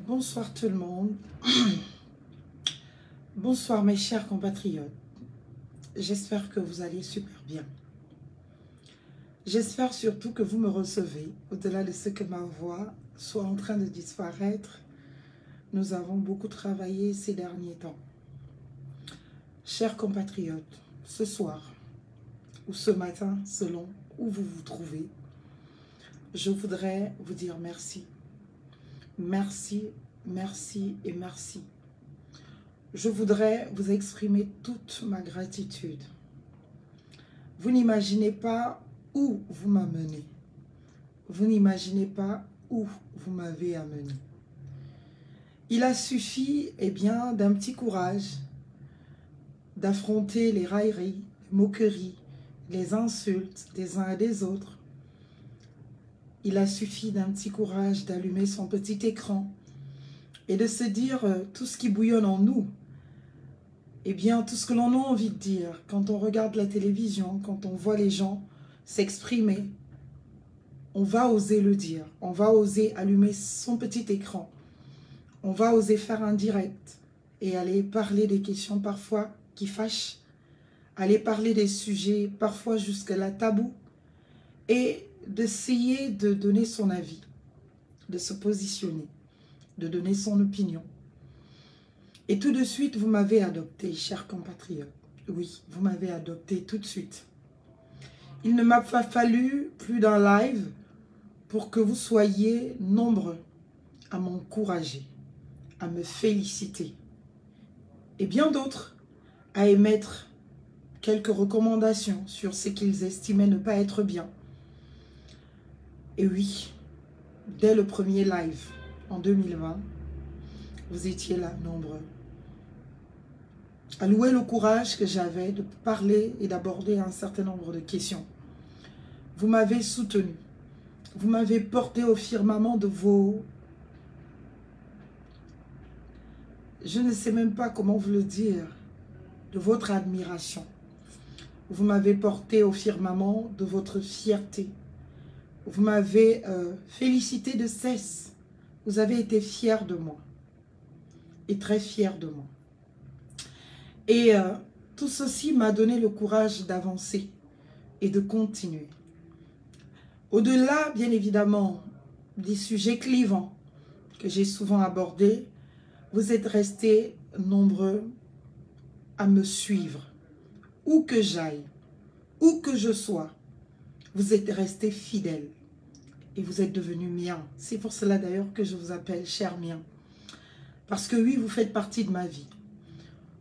Bonsoir tout le monde. Bonsoir mes chers compatriotes. J'espère que vous allez super bien. J'espère surtout que vous me recevez. Au-delà de ce que ma voix soit en train de disparaître, nous avons beaucoup travaillé ces derniers temps. Chers compatriotes, ce soir ou ce matin, selon où vous vous trouvez, je voudrais vous dire merci. Merci, merci et merci. Je voudrais vous exprimer toute ma gratitude. Vous n'imaginez pas où vous m'amenez. Vous n'imaginez pas où vous m'avez amené. Il a suffi, d'un petit courage d'affronter les railleries, les moqueries, les insultes des uns et des autres. Il a suffi d'un petit courage d'allumer son petit écran et de se dire tout ce qui bouillonne en nous. Tout ce que l'on a envie de dire quand on regarde la télévision, quand on voit les gens s'exprimer, on va oser le dire, on va oser allumer son petit écran, on va oser faire un direct et aller parler des questions parfois qui fâchent, aller parler des sujets parfois jusque-là tabous et d'essayer de donner son avis, de se positionner, de donner son opinion. Et tout de suite, vous m'avez adopté, chers compatriotes. Oui, vous m'avez adopté tout de suite. Il ne m'a pas fallu plus d'un live pour que vous soyez nombreux à m'encourager, à me féliciter. Et bien d'autres à émettre quelques recommandations sur ce qu'ils estimaient ne pas être bien. Et oui, dès le premier live en 2020, vous étiez là, nombreux, à louer le courage que j'avais de parler et d'aborder un certain nombre de questions. Vous m'avez soutenu, vous m'avez porté au firmament de vos... Je ne sais même pas comment vous le dire, de votre admiration. Vous m'avez porté au firmament de votre fierté. Vous m'avez félicité de cesse. Vous avez été fiers de moi. Et très fiers de moi. Et tout ceci m'a donné le courage d'avancer et de continuer. Au-delà, bien évidemment, des sujets clivants que j'ai souvent abordés, vous êtes restés nombreux à me suivre. Où que j'aille, où que je sois, vous êtes restés fidèles. Et vous êtes devenus miens. C'est pour cela d'ailleurs que je vous appelle cher mien. Parce que oui, vous faites partie de ma vie.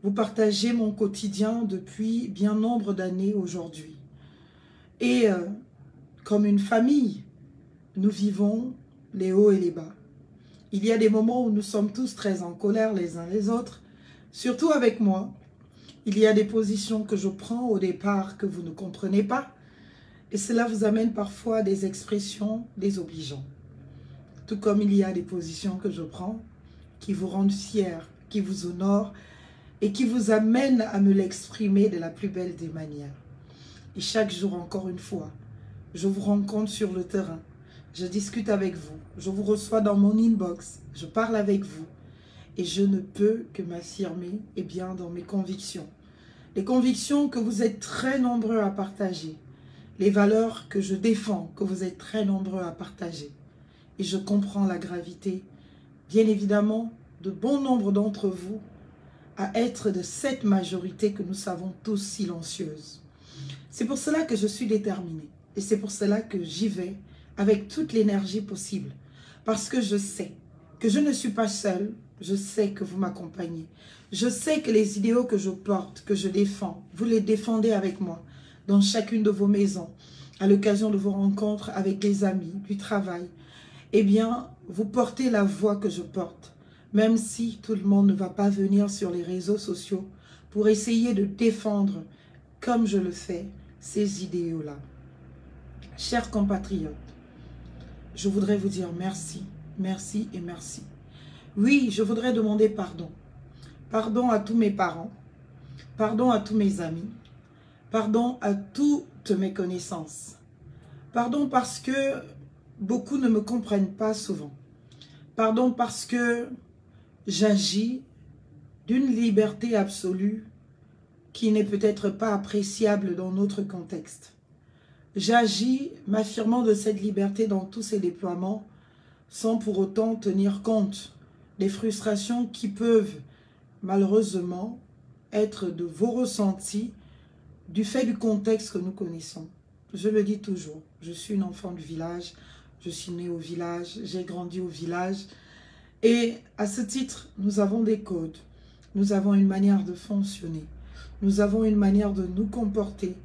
Vous partagez mon quotidien depuis bien nombre d'années aujourd'hui. Et comme une famille, nous vivons les hauts et les bas. Il y a des moments où nous sommes tous très en colère les uns les autres, surtout avec moi. Il y a des positions que je prends au départ que vous ne comprenez pas. Et cela vous amène parfois à des expressions désobligeantes. Tout comme il y a des positions que je prends qui vous rendent fiers, qui vous honorent et qui vous amènent à me l'exprimer de la plus belle des manières. Et chaque jour, encore une fois, je vous rencontre sur le terrain. Je discute avec vous. Je vous reçois dans mon inbox. Je parle avec vous. Et je ne peux que m'affirmer dans mes convictions. Les convictions que vous êtes très nombreux à partager. Les valeurs que je défends, que vous êtes très nombreux à partager. Et je comprends la gravité, bien évidemment, de bon nombre d'entre vous, à être de cette majorité que nous savons tous silencieuse. C'est pour cela que je suis déterminée. Et c'est pour cela que j'y vais avec toute l'énergie possible. Parce que je sais que je ne suis pas seule. Je sais que vous m'accompagnez. Je sais que les idéaux que je porte, que je défends, vous les défendez avec moi. Dans chacune de vos maisons, à l'occasion de vos rencontres avec des amis, du travail, vous portez la voix que je porte, même si tout le monde ne va pas venir sur les réseaux sociaux pour essayer de défendre, comme je le fais, ces idéaux-là. Chers compatriotes, je voudrais vous dire merci, merci et merci. Oui, je voudrais demander pardon. Pardon à tous mes parents, pardon à tous mes amis, pardon à toutes mes connaissances. Pardon parce que beaucoup ne me comprennent pas souvent. Pardon parce que j'agis d'une liberté absolue qui n'est peut-être pas appréciable dans notre contexte. J'agis m'affirmant de cette liberté dans tous ses déploiements sans pour autant tenir compte des frustrations qui peuvent malheureusement être de vos ressentis du fait du contexte que nous connaissons. Je le dis toujours, je suis une enfant du village, je suis née au village, j'ai grandi au village. Et à ce titre, nous avons des codes, nous avons une manière de fonctionner, nous avons une manière de nous comporter.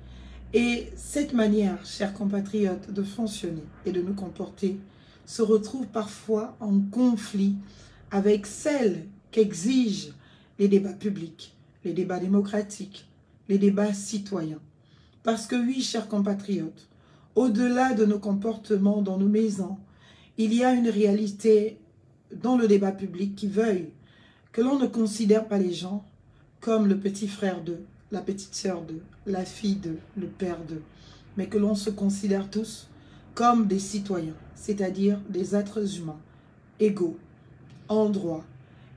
Et cette manière, chers compatriotes, de fonctionner et de nous comporter se retrouve parfois en conflit avec celle qu'exigent les débats publics, les débats démocratiques, les débats citoyens. Parce que oui, chers compatriotes, au-delà de nos comportements dans nos maisons, il y a une réalité dans le débat public qui veuille que l'on ne considère pas les gens comme le petit frère d'eux, la petite sœur d'eux, la fille d'eux, le père d'eux, mais que l'on se considère tous comme des citoyens, c'est-à-dire des êtres humains, égaux, en droit,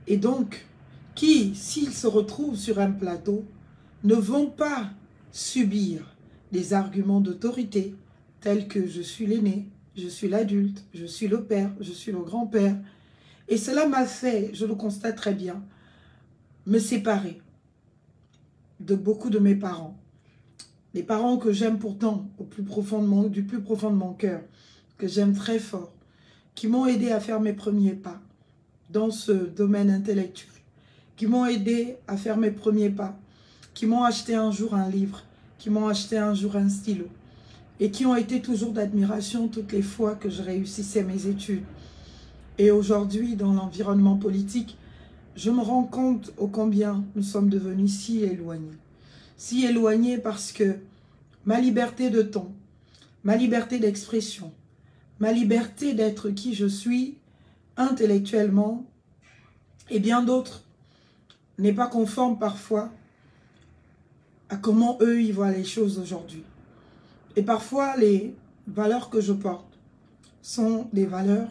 et donc qui, s'ils se retrouvent sur un plateau, ne vont pas subir des arguments d'autorité tels que je suis l'aîné, je suis l'adulte, je suis le père, je suis le grand-père. Et cela m'a fait, je le constate très bien, me séparer de beaucoup de mes parents. Les parents que j'aime pourtant du plus profond de mon cœur, que j'aime très fort, qui m'ont aidé à faire mes premiers pas dans ce domaine intellectuel, qui m'ont aidé à faire mes premiers pas, qui m'ont acheté un jour un livre, qui m'ont acheté un jour un stylo, et qui ont été toujours d'admiration toutes les fois que je réussissais mes études. Et aujourd'hui, dans l'environnement politique, je me rends compte ô combien nous sommes devenus si éloignés. Si éloignés parce que ma liberté de ton, ma liberté d'expression, ma liberté d'être qui je suis intellectuellement et bien d'autres n'est pas conforme parfois à comment eux y voient les choses aujourd'hui. Et parfois, les valeurs que je porte sont des valeurs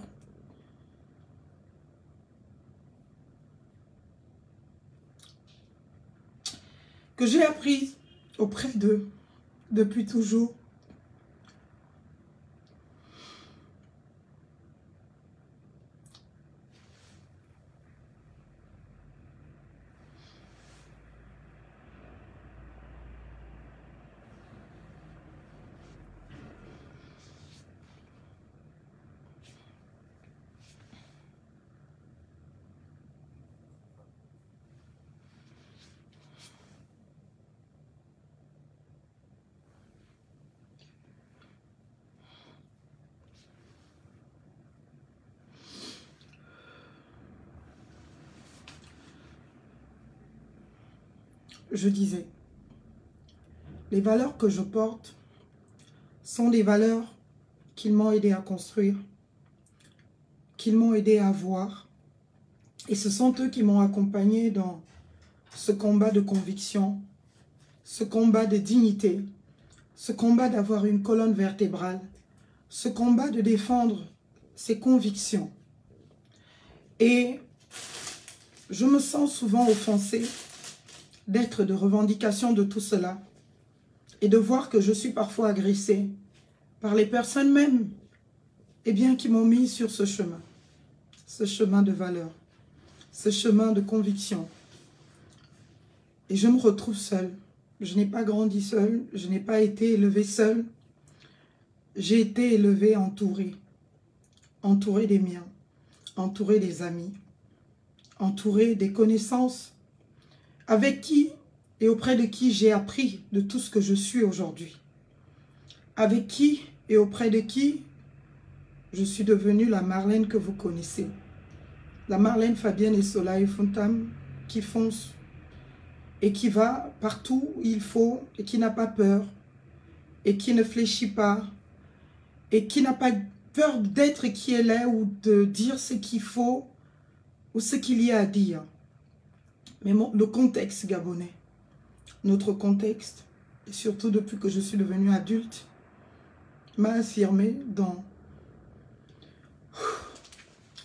que j'ai apprises auprès d'eux depuis toujours. Je disais, les valeurs que je porte sont des valeurs qu'ils m'ont aidé à construire, qu'ils m'ont aidé à voir. Et ce sont eux qui m'ont accompagné dans ce combat de conviction, ce combat de dignité, ce combat d'avoir une colonne vertébrale, ce combat de défendre ses convictions. Et je me sens souvent offensée d'être de revendication de tout cela et de voir que je suis parfois agressée par les personnes même qui m'ont mis sur ce chemin de valeur, ce chemin de conviction. Et je me retrouve seule. Je n'ai pas grandi seule, je n'ai pas été élevée seule. J'ai été élevée entourée des miens, entourée des amis, entourée des connaissances, avec qui et auprès de qui j'ai appris de tout ce que je suis aujourd'hui. Avec qui et auprès de qui je suis devenue la Marlène que vous connaissez. La Marlène Fabienne et Soleil Fontam qui fonce et qui va partout où il faut et qui n'a pas peur et qui ne fléchit pas et qui n'a pas peur d'être qui elle est ou de dire ce qu'il faut ou ce qu'il y a à dire. Mais le contexte gabonais, notre contexte, et surtout depuis que je suis devenue adulte, m'a affirmé dans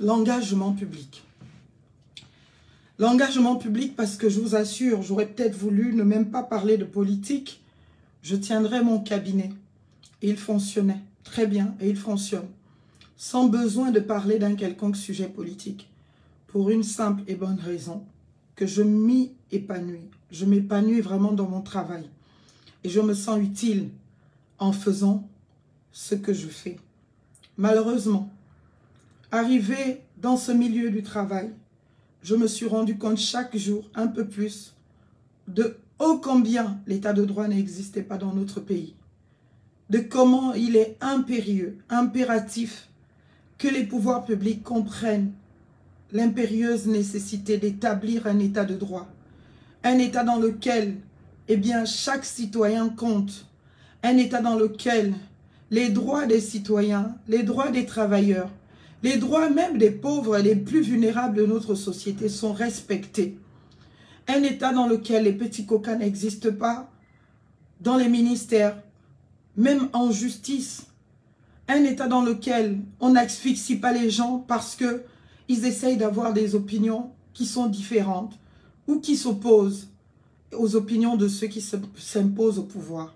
l'engagement public. L'engagement public, parce que je vous assure, j'aurais peut-être voulu ne même pas parler de politique. Je tiendrais mon cabinet. Et il fonctionnait très bien, et il fonctionne. Sans besoin de parler d'un quelconque sujet politique. Pour une simple et bonne raison, que je m'y épanouis. Je m'épanouis vraiment dans mon travail. Et je me sens utile en faisant ce que je fais. Malheureusement, arrivé dans ce milieu du travail, je me suis rendu compte chaque jour un peu plus de ô combien l'état de droit n'existait pas dans notre pays. De comment il est impérieux, impératif que les pouvoirs publics comprennent l'impérieuse nécessité d'établir un état de droit. Un état dans lequel, eh bien, chaque citoyen compte. Un état dans lequel les droits des citoyens, les droits des travailleurs, les droits même des pauvres et les plus vulnérables de notre société sont respectés. Un état dans lequel les petits coquins n'existent pas dans les ministères, même en justice. Un état dans lequel on n'asphyxie pas les gens parce qu'ils essayent d'avoir des opinions qui sont différentes ou qui s'opposent aux opinions de ceux qui s'imposent au pouvoir.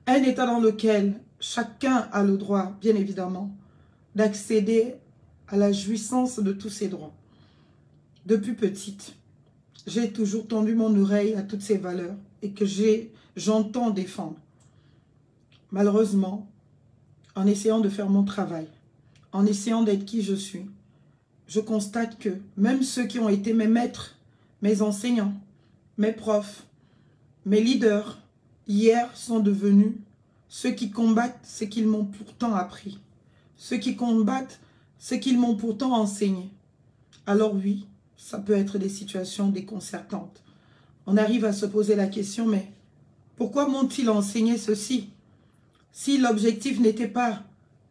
Un état dans lequel chacun a le droit, bien évidemment, d'accéder à la jouissance de tous ses droits. Depuis petite, j'ai toujours tendu mon oreille à toutes ces valeurs et que j'entends défendre. Malheureusement, en essayant de faire mon travail, en essayant d'être qui je suis, je constate que même ceux qui ont été mes maîtres, mes enseignants, mes profs, mes leaders, hier sont devenus ceux qui combattent ce qu'ils m'ont pourtant appris, ceux qui combattent ce qu'ils m'ont pourtant enseigné. Alors oui, ça peut être des situations déconcertantes. On arrive à se poser la question, mais pourquoi m'ont-ils enseigné ceci? Si l'objectif n'était pas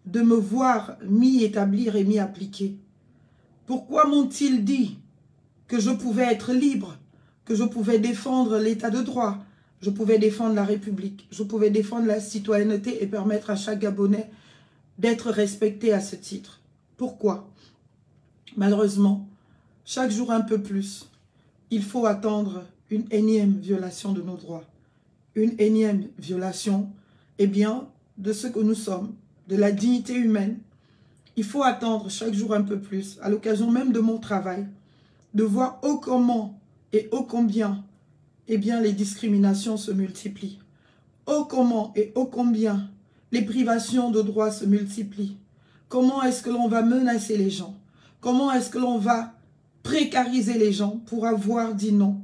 de me voir m'y établir et m'y appliquer, pourquoi m'ont-ils dit que je pouvais être libre, que je pouvais défendre l'état de droit, je pouvais défendre la République, je pouvais défendre la citoyenneté et permettre à chaque Gabonais d'être respecté à ce titre? Pourquoi? Malheureusement, chaque jour un peu plus, il faut attendre une énième violation de nos droits. Une énième violation, eh bien, de ce que nous sommes, de la dignité humaine. Il faut attendre chaque jour un peu plus, à l'occasion même de mon travail, de voir ô comment et ô combien, eh bien, les discriminations se multiplient. Ô comment et ô combien les privations de droits se multiplient. Comment est-ce que l'on va menacer les gens? Comment est-ce que l'on va précariser les gens pour avoir dit non,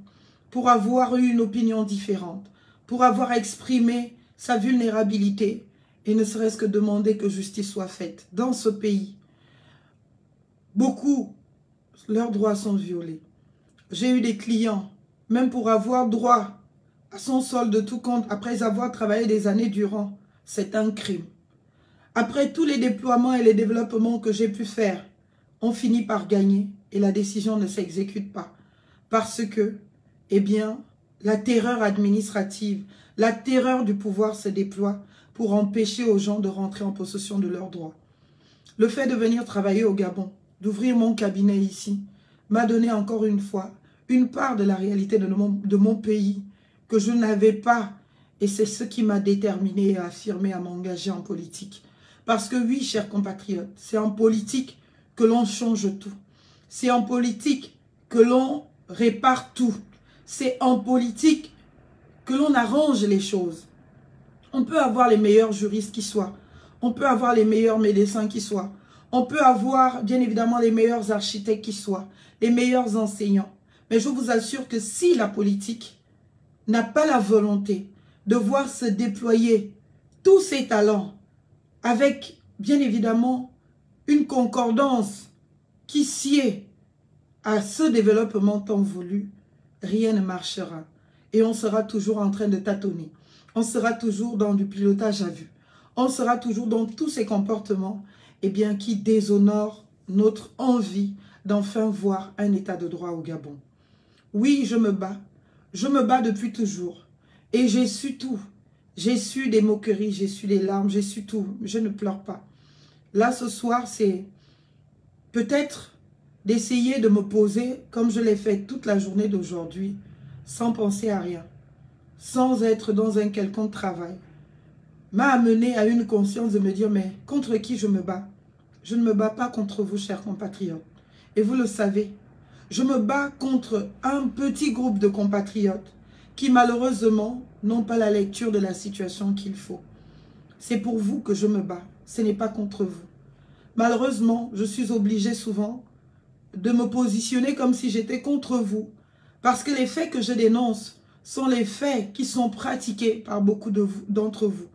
pour avoir eu une opinion différente, pour avoir exprimé sa vulnérabilité et ne serait-ce que demander que justice soit faite. Dans ce pays, beaucoup, leurs droits sont violés. J'ai eu des clients, même pour avoir droit à son solde de tout compte, après avoir travaillé des années durant, c'est un crime. Après tous les déploiements et les développements que j'ai pu faire, on finit par gagner et la décision ne s'exécute pas. Parce que, eh bien, la terreur administrative, la terreur du pouvoir se déploie pour empêcher aux gens de rentrer en possession de leurs droits. Le fait de venir travailler au Gabon, d'ouvrir mon cabinet ici, m'a donné encore une fois une part de la réalité de mon pays que je n'avais pas. Et c'est ce qui m'a déterminé et affirmé à m'engager en politique. Parce que oui, chers compatriotes, c'est en politique que l'on change tout. C'est en politique que l'on répare tout. C'est en politique que l'on arrange les choses. On peut avoir les meilleurs juristes qui soient. On peut avoir les meilleurs médecins qui soient. On peut avoir, bien évidemment, les meilleurs architectes qui soient. Les meilleurs enseignants. Mais je vous assure que si la politique n'a pas la volonté de voir se déployer tous ses talents avec, bien évidemment, une concordance qui sied à ce développement tant voulu, rien ne marchera. Et on sera toujours en train de tâtonner. On sera toujours dans du pilotage à vue. On sera toujours dans tous ces comportements eh bien, qui déshonorent notre envie d'enfin voir un état de droit au Gabon. Oui, je me bats. Je me bats depuis toujours. Et j'ai su tout. J'ai su des moqueries, j'ai su des larmes, j'ai su tout. Je ne pleure pas. Là, ce soir, c'est peut-être d'essayer de me poser, comme je l'ai fait toute la journée d'aujourd'hui, sans penser à rien, sans être dans un quelconque travail, m'a amené à une conscience de me dire, mais contre qui je me bats? Je ne me bats pas contre vous, chers compatriotes. Et vous le savez, je me bats contre un petit groupe de compatriotes qui malheureusement n'ont pas la lecture de la situation qu'il faut. C'est pour vous que je me bats, ce n'est pas contre vous. Malheureusement, je suis obligée souvent de me positionner comme si j'étais contre vous. Parce que les faits que je dénonce sont les faits qui sont pratiqués par beaucoup d'entre vous.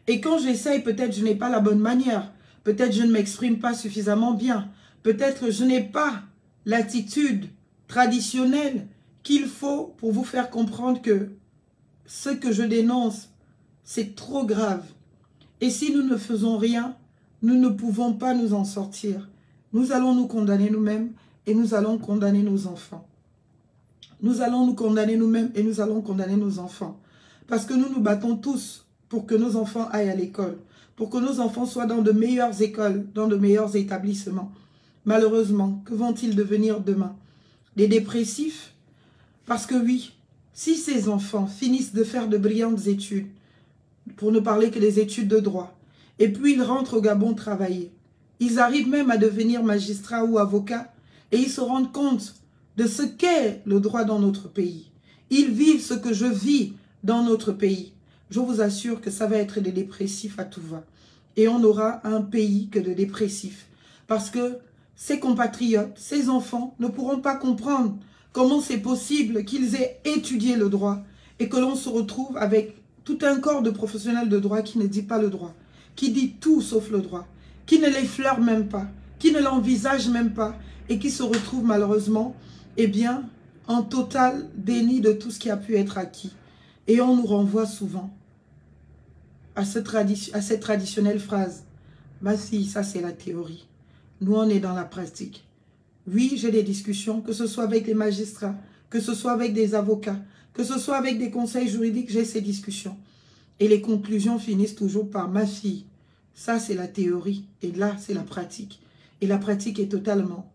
Et quand j'essaye, peut-être je n'ai pas la bonne manière. Peut-être je ne m'exprime pas suffisamment bien. Peut-être je n'ai pas l'attitude traditionnelle qu'il faut pour vous faire comprendre que ce que je dénonce, c'est trop grave. Et si nous ne faisons rien, nous ne pouvons pas nous en sortir. Nous allons nous condamner nous-mêmes et nous allons condamner nos enfants. Nous allons nous condamner nous-mêmes et nous allons condamner nos enfants. Parce que nous nous battons tous pour que nos enfants aillent à l'école, pour que nos enfants soient dans de meilleures écoles, dans de meilleurs établissements. Malheureusement, que vont-ils devenir demain? Des dépressifs? Parce que oui, si ces enfants finissent de faire de brillantes études, pour ne parler que des études de droit, et puis ils rentrent au Gabon travailler, ils arrivent même à devenir magistrats ou avocats, et ils se rendent compte de ce qu'est le droit dans notre pays. Ils vivent ce que je vis dans notre pays. Je vous assure que ça va être des dépressifs à tout va. Et on aura un pays que de dépressifs. Parce que ces compatriotes, ces enfants ne pourront pas comprendre comment c'est possible qu'ils aient étudié le droit et que l'on se retrouve avec tout un corps de professionnels de droit qui ne dit pas le droit, qui dit tout sauf le droit, qui ne l'effleure même pas, qui ne l'envisage même pas et qui se retrouve malheureusement, eh bien, en total déni de tout ce qui a pu être acquis. Et on nous renvoie souvent à cette traditionnelle phrase. Bah si, ça c'est la théorie. Nous, on est dans la pratique. Oui, j'ai des discussions, que ce soit avec les magistrats, que ce soit avec des avocats, que ce soit avec des conseils juridiques, j'ai ces discussions. Et les conclusions finissent toujours par ma fille. Ça, c'est la théorie. Et là, c'est la pratique. Et la pratique est totalement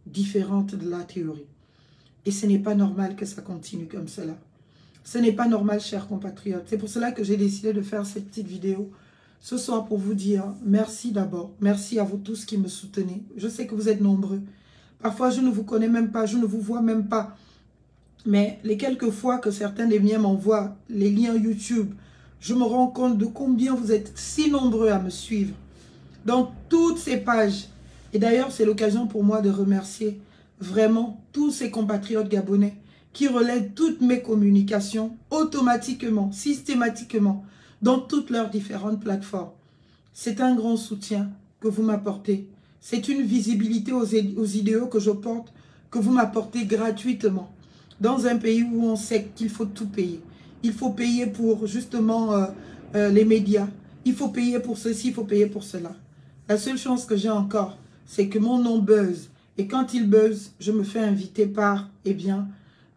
différente de la théorie. Et ce n'est pas normal que ça continue comme cela. Ce n'est pas normal, chers compatriotes. C'est pour cela que j'ai décidé de faire cette petite vidéo ce soir pour vous dire merci d'abord. Merci à vous tous qui me soutenez. Je sais que vous êtes nombreux. Parfois, je ne vous connais même pas, je ne vous vois même pas. Mais les quelques fois que certains des miens m'envoient les liens YouTube, je me rends compte de combien vous êtes si nombreux à me suivre. Dans toutes ces pages. Et d'ailleurs, c'est l'occasion pour moi de remercier vraiment tous ces compatriotes gabonais qui relaient toutes mes communications automatiquement, systématiquement, dans toutes leurs différentes plateformes. C'est un grand soutien que vous m'apportez. C'est une visibilité aux idéaux que je porte, que vous m'apportez gratuitement. Dans un pays où on sait qu'il faut tout payer. Il faut payer pour justement les médias. Il faut payer pour ceci, il faut payer pour cela. La seule chance que j'ai encore, c'est que mon nom buzz. Et quand il buzz, je me fais inviter par, eh bien,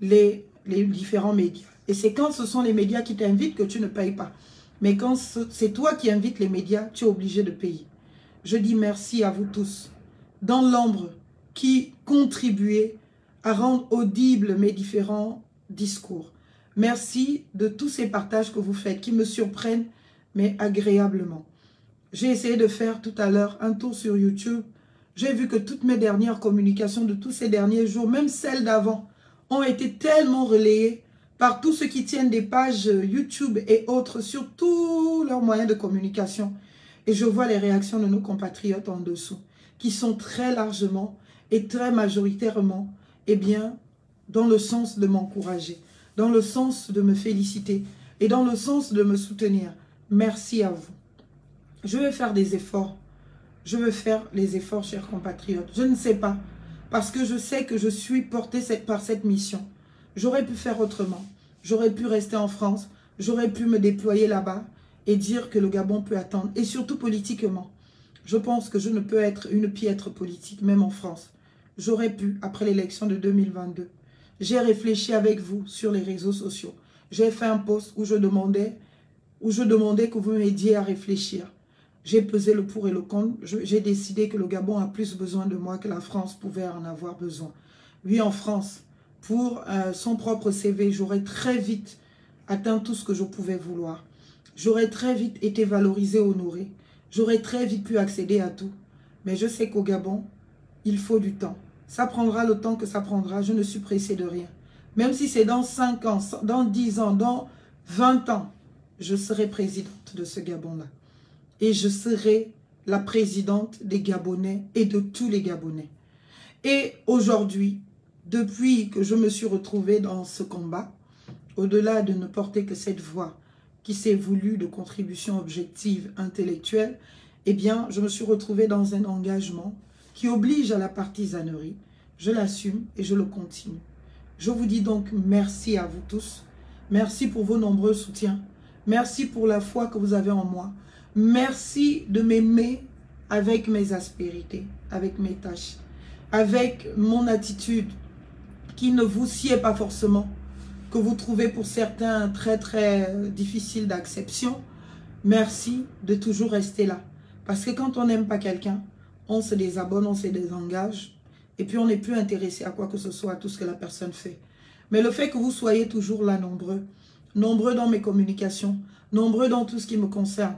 les différents médias. Et c'est quand ce sont les médias qui t'invitent que tu ne payes pas. Mais quand c'est toi qui invites les médias, tu es obligé de payer. Je dis merci à vous tous, dans l'ombre, qui contribuez à rendre audibles mes différents discours. Merci de tous ces partages que vous faites, qui me surprennent, mais agréablement. J'ai essayé de faire tout à l'heure un tour sur YouTube. J'ai vu que toutes mes dernières communications de tous ces derniers jours, même celles d'avant, ont été tellement relayées par tous ceux qui tiennent des pages YouTube et autres sur tous leurs moyens de communication. Et je vois les réactions de nos compatriotes en dessous, qui sont très largement et très majoritairement, eh bien, dans le sens de m'encourager, dans le sens de me féliciter et dans le sens de me soutenir. Merci à vous. Je vais faire des efforts. Je veux faire les efforts, chers compatriotes. Je ne sais pas, parce que je sais que je suis portée par cette mission. J'aurais pu faire autrement. J'aurais pu rester en France. J'aurais pu me déployer là-bas et dire que le Gabon peut attendre. Et surtout politiquement. Je pense que je ne peux être une piètre politique, même en France. J'aurais pu, après l'élection de 2022. J'ai réfléchi avec vous sur les réseaux sociaux. J'ai fait un post où je demandais que vous m'aidiez à réfléchir. J'ai pesé le pour et le contre. J'ai décidé que le Gabon a plus besoin de moi que la France pouvait en avoir besoin. Oui, en France, pour son propre CV, j'aurais très vite atteint tout ce que je pouvais vouloir. J'aurais très vite été valorisé, honoré. J'aurais très vite pu accéder à tout. Mais je sais qu'au Gabon, il faut du temps. Ça prendra le temps que ça prendra. Je ne suis pressée de rien. Même si c'est dans 5 ans, dans 10 ans, dans 20 ans, je serai présidente de ce Gabon-là. Et je serai la présidente des Gabonais et de tous les Gabonais. Et aujourd'hui, depuis que je me suis retrouvée dans ce combat, au-delà de ne porter que cette voix qui s'est voulue de contribution objective, intellectuelle, eh bien, je me suis retrouvée dans un engagement qui oblige à la partisanerie. Je l'assume et je le continue. Je vous dis donc merci à vous tous. Merci pour vos nombreux soutiens. Merci pour la foi que vous avez en moi. Merci de m'aimer avec mes aspérités, avec mes tâches, avec mon attitude qui ne vous sied pas forcément, que vous trouvez pour certains très très difficile d'acception. Merci de toujours rester là. Parce que quand on n'aime pas quelqu'un, on se désabonne, on se désengage. Et puis on n'est plus intéressé à quoi que ce soit, à tout ce que la personne fait. Mais le fait que vous soyez toujours là nombreux, nombreux dans mes communications, nombreux dans tout ce qui me concerne,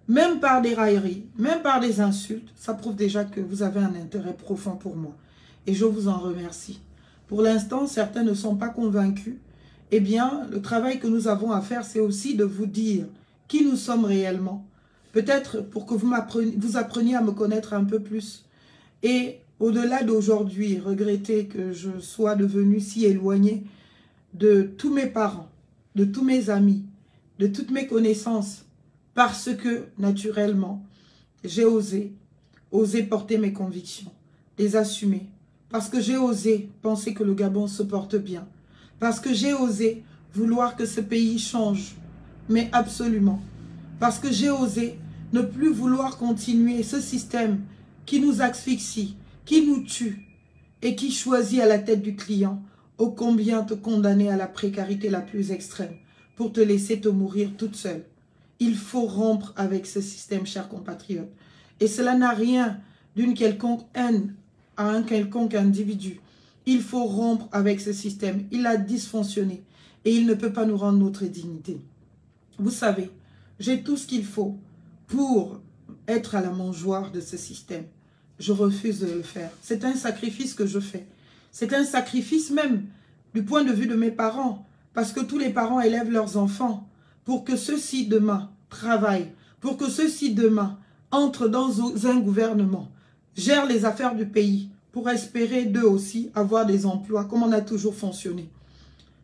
même par des railleries, même par des insultes, ça prouve déjà que vous avez un intérêt profond pour moi. Et je vous en remercie. Pour l'instant, certains ne sont pas convaincus. Eh bien, le travail que nous avons à faire, c'est aussi de vous dire qui nous sommes réellement. Peut-être pour que vous appreniez à me connaître un peu plus. Et au-delà d'aujourd'hui, regretter que je sois devenue si éloignée de tous mes parents, de tous mes amis, de toutes mes connaissances, parce que, naturellement, j'ai osé porter mes convictions, les assumer. Parce que j'ai osé penser que le Gabon se porte bien. Parce que j'ai osé vouloir que ce pays change. Mais absolument. Parce que j'ai osé ne plus vouloir continuer ce système qui nous asphyxie, qui nous tue et qui choisit à la tête du client ô combien te condamner à la précarité la plus extrême pour te laisser te mourir toute seule. Il faut rompre avec ce système, chers compatriotes. Et cela n'a rien d'une quelconque haine à un quelconque individu. Il faut rompre avec ce système. Il a dysfonctionné et il ne peut pas nous rendre notre dignité. Vous savez, j'ai tout ce qu'il faut pour être à la mangeoire de ce système. Je refuse de le faire. C'est un sacrifice que je fais. C'est un sacrifice même du point de vue de mes parents. Parce que tous les parents élèvent leurs enfants pour que ceux-ci demain travaillent, pour que ceux-ci demain entrent dans un gouvernement, gèrent les affaires du pays, pour espérer d'eux aussi avoir des emplois, comme on a toujours fonctionné.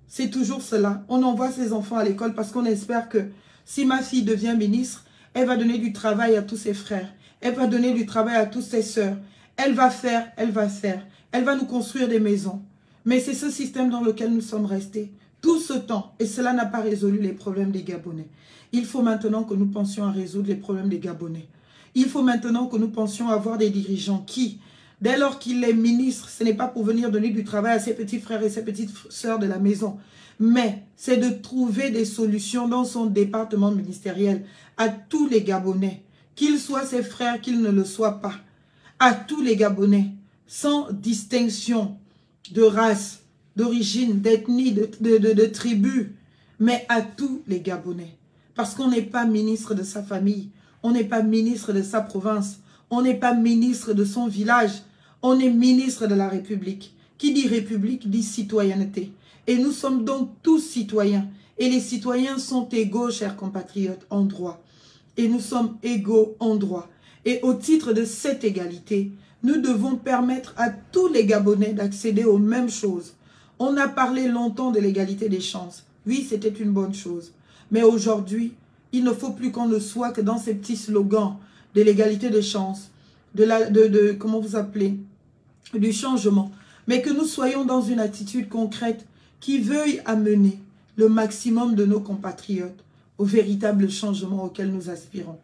C'est toujours cela. On envoie ses enfants à l'école parce qu'on espère que si ma fille devient ministre, elle va donner du travail à tous ses frères. Elle va donner du travail à toutes ses sœurs. Elle va faire, elle va faire. Elle va nous construire des maisons. Mais c'est ce système dans lequel nous sommes restés tout ce temps. Et cela n'a pas résolu les problèmes des Gabonais. Il faut maintenant que nous pensions à résoudre les problèmes des Gabonais. Il faut maintenant que nous pensions à avoir des dirigeants qui, dès lors qu'il est ministre, ce n'est pas pour venir donner du travail à ses petits frères et ses petites sœurs de la maison, mais c'est de trouver des solutions dans son département ministériel à tous les Gabonais, qu'ils soient ses frères, qu'ils ne le soient pas, à tous les Gabonais, sans distinction de race, d'origine, d'ethnie, de tribu, mais à tous les Gabonais. Parce qu'on n'est pas ministre de sa famille, on n'est pas ministre de sa province, on n'est pas ministre de son village, on est ministre de la République. Qui dit République dit citoyenneté. Et nous sommes donc tous citoyens. Et les citoyens sont égaux, chers compatriotes, en droit. Et nous sommes égaux en droit. Et au titre de cette égalité, nous devons permettre à tous les Gabonais d'accéder aux mêmes choses. On a parlé longtemps de l'égalité des chances. Oui, c'était une bonne chose. Mais aujourd'hui, il ne faut plus qu'on ne soit que dans ces petits slogans de l'égalité des chances, comment vous appelez, du changement. Mais que nous soyons dans une attitude concrète qui veuille amener le maximum de nos compatriotes au véritable changement auquel nous aspirons.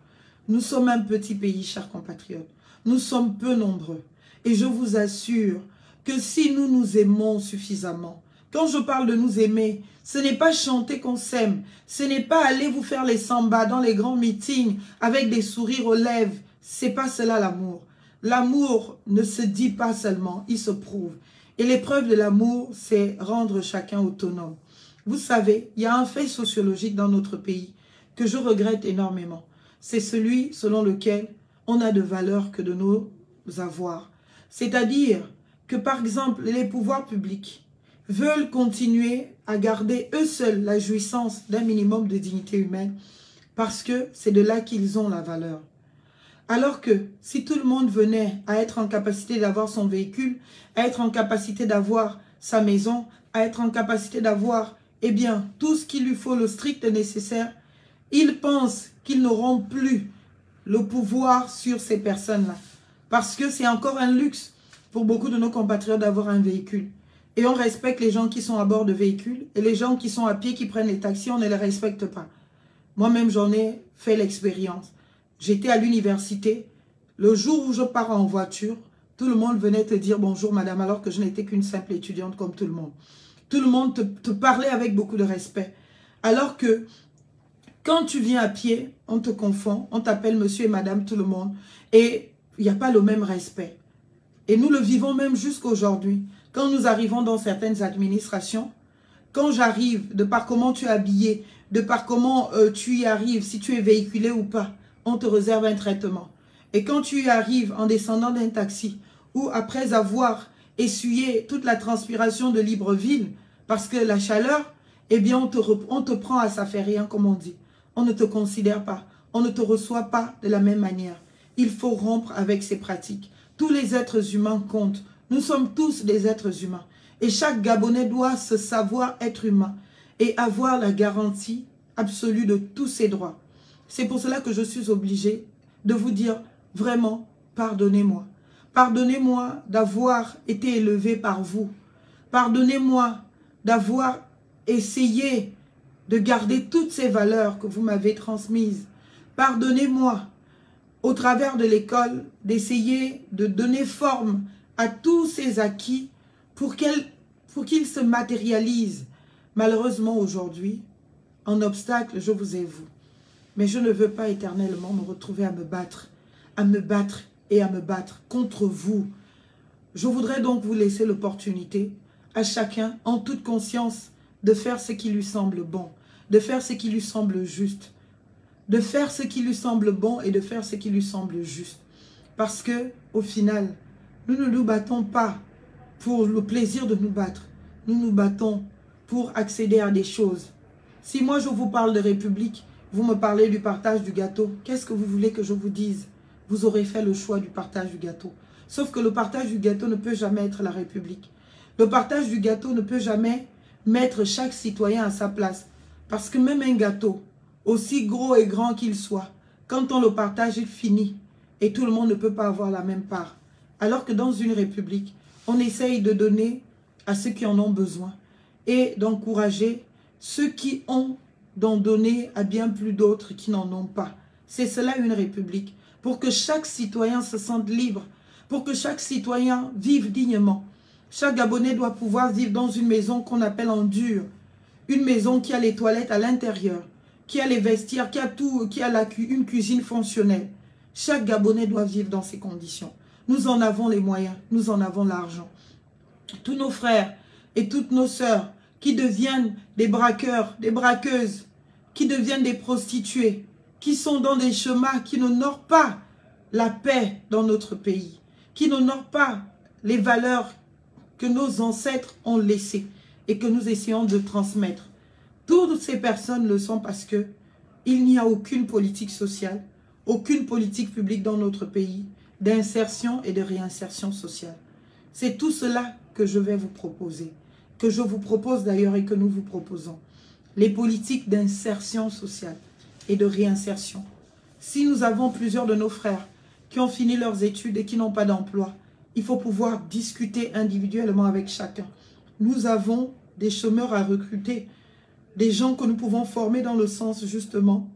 Nous sommes un petit pays, chers compatriotes. Nous sommes peu nombreux. Et je vous assure que si nous nous aimons suffisamment, Quand je parle de nous aimer, ce n'est pas chanter qu'on s'aime. Ce n'est pas aller vous faire les sambas dans les grands meetings avec des sourires aux lèvres. C'est pas cela l'amour. L'amour ne se dit pas seulement, il se prouve. Et l'épreuve de l'amour, c'est rendre chacun autonome. Vous savez, il y a un fait sociologique dans notre pays que je regrette énormément. C'est celui selon lequel on a de valeur que de nos avoirs. C'est-à-dire que, par exemple, les pouvoirs publics veulent continuer à garder eux seuls la jouissance d'un minimum de dignité humaine parce que c'est de là qu'ils ont la valeur. Alors que si tout le monde venait à être en capacité d'avoir son véhicule, à être en capacité d'avoir sa maison, à être en capacité d'avoir, eh bien, tout ce qu'il lui faut, le strict nécessaire, ils pensent qu'ils n'auront plus le pouvoir sur ces personnes-là. Parce que c'est encore un luxe pour beaucoup de nos compatriotes d'avoir un véhicule. Et on respecte les gens qui sont à bord de véhicules. Et les gens qui sont à pied, qui prennent les taxis, on ne les respecte pas. Moi-même, j'en ai fait l'expérience. J'étais à l'université. Le jour où je pars en voiture, tout le monde venait te dire bonjour madame, alors que je n'étais qu'une simple étudiante comme tout le monde. Tout le monde te parlait avec beaucoup de respect. Alors que quand tu viens à pied, on te confond, on t'appelle monsieur et madame tout le monde. Et il n'y a pas le même respect. Et nous le vivons même jusqu'aujourd'hui. Quand nous arrivons dans certaines administrations, quand j'arrive, de par comment tu es habillé, de par comment tu y arrives, si tu es véhiculé ou pas, on te réserve un traitement. Et quand tu y arrives en descendant d'un taxi, ou après avoir essuyé toute la transpiration de Libreville, parce que la chaleur, eh bien on te prend à ça fait rien, comme on dit. On ne te considère pas, on ne te reçoit pas de la même manière. Il faut rompre avec ces pratiques. Tous les êtres humains comptent. Nous sommes tous des êtres humains. Et chaque Gabonais doit se savoir être humain et avoir la garantie absolue de tous ses droits. C'est pour cela que je suis obligée de vous dire vraiment, pardonnez-moi. Pardonnez-moi d'avoir été élevé par vous. Pardonnez-moi d'avoir essayé de garder toutes ces valeurs que vous m'avez transmises. Pardonnez-moi, au travers de l'école, d'essayer de donner forme à tous ces acquis pour qu'ils se matérialisent. Malheureusement, aujourd'hui, en obstacle, je vous avoue. Mais je ne veux pas éternellement me retrouver à me battre et à me battre contre vous. Je voudrais donc vous laisser l'opportunité à chacun, en toute conscience, de faire ce qui lui semble bon, de faire ce qui lui semble juste, de faire ce qui lui semble bon et de faire ce qui lui semble juste. Parce que, au final, nous ne nous battons pas pour le plaisir de nous battre. Nous nous battons pour accéder à des choses. Si moi je vous parle de République, vous me parlez du partage du gâteau, qu'est-ce que vous voulez que je vous dise? Vous aurez fait le choix du partage du gâteau. Sauf que le partage du gâteau ne peut jamais être la République. Le partage du gâteau ne peut jamais mettre chaque citoyen à sa place. Parce que même un gâteau, aussi gros et grand qu'il soit, quand on le partage, il finit. Et tout le monde ne peut pas avoir la même part. Alors que dans une république, on essaye de donner à ceux qui en ont besoin et d'encourager ceux qui ont d'en donner à bien plus d'autres qui n'en ont pas. C'est cela une république. Pour que chaque citoyen se sente libre, pour que chaque citoyen vive dignement. Chaque Gabonais doit pouvoir vivre dans une maison qu'on appelle en dur. Une maison qui a les toilettes à l'intérieur, qui a les vestiaires, qui a tout, qui a une cuisine fonctionnelle. Chaque Gabonais doit vivre dans ces conditions. Nous en avons les moyens, nous en avons l'argent. Tous nos frères et toutes nos sœurs qui deviennent des braqueurs, des braqueuses, qui deviennent des prostituées, qui sont dans des chemins qui n'honorent pas la paix dans notre pays, qui n'honorent pas les valeurs que nos ancêtres ont laissées et que nous essayons de transmettre. Toutes ces personnes le sont parce que il n'y a aucune politique sociale, aucune politique publique dans notre pays d'insertion et de réinsertion sociale. C'est tout cela que je vais vous proposer, que je vous propose d'ailleurs et que nous vous proposons. Les politiques d'insertion sociale et de réinsertion. Si nous avons plusieurs de nos frères qui ont fini leurs études et qui n'ont pas d'emploi, il faut pouvoir discuter individuellement avec chacun. Nous avons des chômeurs à recruter, des gens que nous pouvons former dans le sens justement,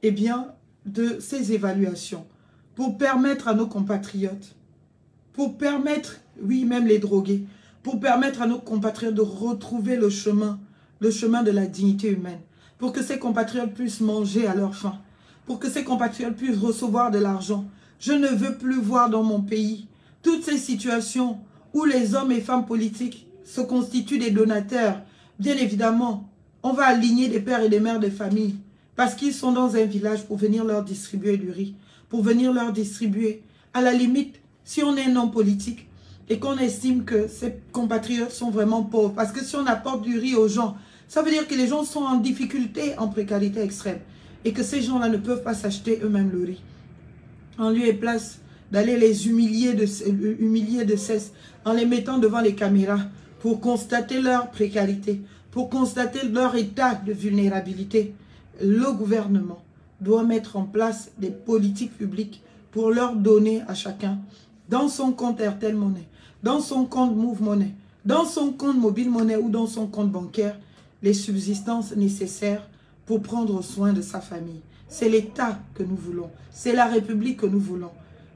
eh bien, de ces évaluations, pour permettre à nos compatriotes, pour permettre, oui, même les drogués, pour permettre à nos compatriotes de retrouver le chemin de la dignité humaine, pour que ces compatriotes puissent manger à leur faim, pour que ces compatriotes puissent recevoir de l'argent. Je ne veux plus voir dans mon pays toutes ces situations où les hommes et femmes politiques se constituent des donateurs. Bien évidemment, on va aligner des pères et des mères de famille parce qu'ils sont dans un village pour venir leur distribuer du riz, pour venir leur distribuer. À la limite, si on est un homme politique et qu'on estime que ces compatriotes sont vraiment pauvres, parce que si on apporte du riz aux gens, ça veut dire que les gens sont en difficulté, en précarité extrême, et que ces gens-là ne peuvent pas s'acheter eux-mêmes le riz. En lieu et place d'aller les humilier de cesse, en les mettant devant les caméras, pour constater leur précarité, pour constater leur état de vulnérabilité, le gouvernement doit mettre en place des politiques publiques pour leur donner à chacun, dans son compte Airtel Money, dans son compte Move Money, dans son compte Mobile Money ou dans son compte bancaire, les subsistances nécessaires pour prendre soin de sa famille. C'est l'État que nous voulons, c'est la République que nous voulons.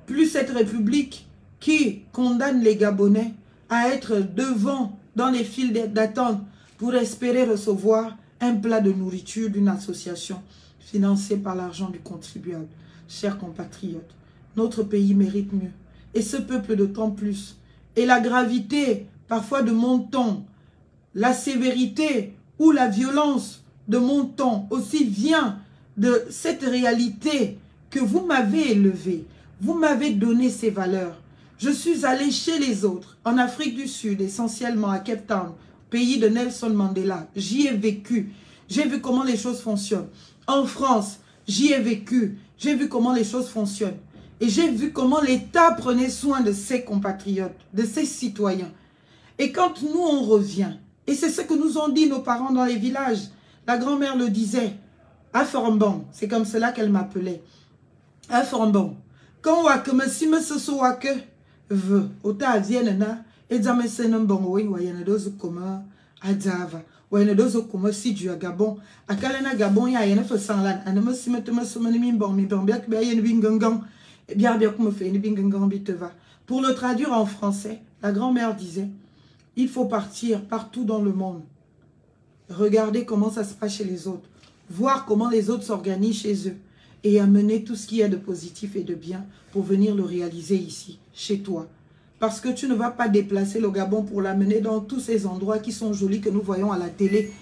Plus cette République qui condamne les Gabonais à être devant dans les files d'attente pour espérer recevoir un plat de nourriture d'une association financée par l'argent du contribuable. Chers compatriotes, notre pays mérite mieux. Et ce peuple d'autant plus. Et la gravité, parfois de mon ton, la sévérité ou la violence de mon ton aussi vient de cette réalité que vous m'avez élevée. Vous m'avez donné ces valeurs. Je suis allé chez les autres, en Afrique du Sud, essentiellement à Cape Town, pays de Nelson Mandela. J'y ai vécu. J'ai vu comment les choses fonctionnent. En France, j'y ai vécu. J'ai vu comment les choses fonctionnent. Et j'ai vu comment l'État prenait soin de ses compatriotes, de ses citoyens. Et quand nous, on revient, et c'est ce que nous ont dit nos parents dans les villages, la grand-mère le disait, à Formbon, c'est comme cela qu'elle m'appelait, à Formbon, quand wake me si me se so wake veut, ota vienne na, et dame se n'embon oui, wayene dozo koma, adava, wayene dozo koma si du Gabon, akalena Gabon ya yene fe sanlan, aneme si me teme so meni mi bon, bien que yene bingangang, bien bien comme fait, ni bingangang biteva. Pour le traduire en français, la grand-mère disait, il faut partir partout dans le monde, regarder comment ça se passe chez les autres, voir comment les autres s'organisent chez eux, et amener tout ce qui est de positif et de bien pour venir le réaliser ici, chez toi. Parce que tu ne vas pas déplacer le Gabon pour l'amener dans tous ces endroits qui sont jolis que nous voyons à la télé.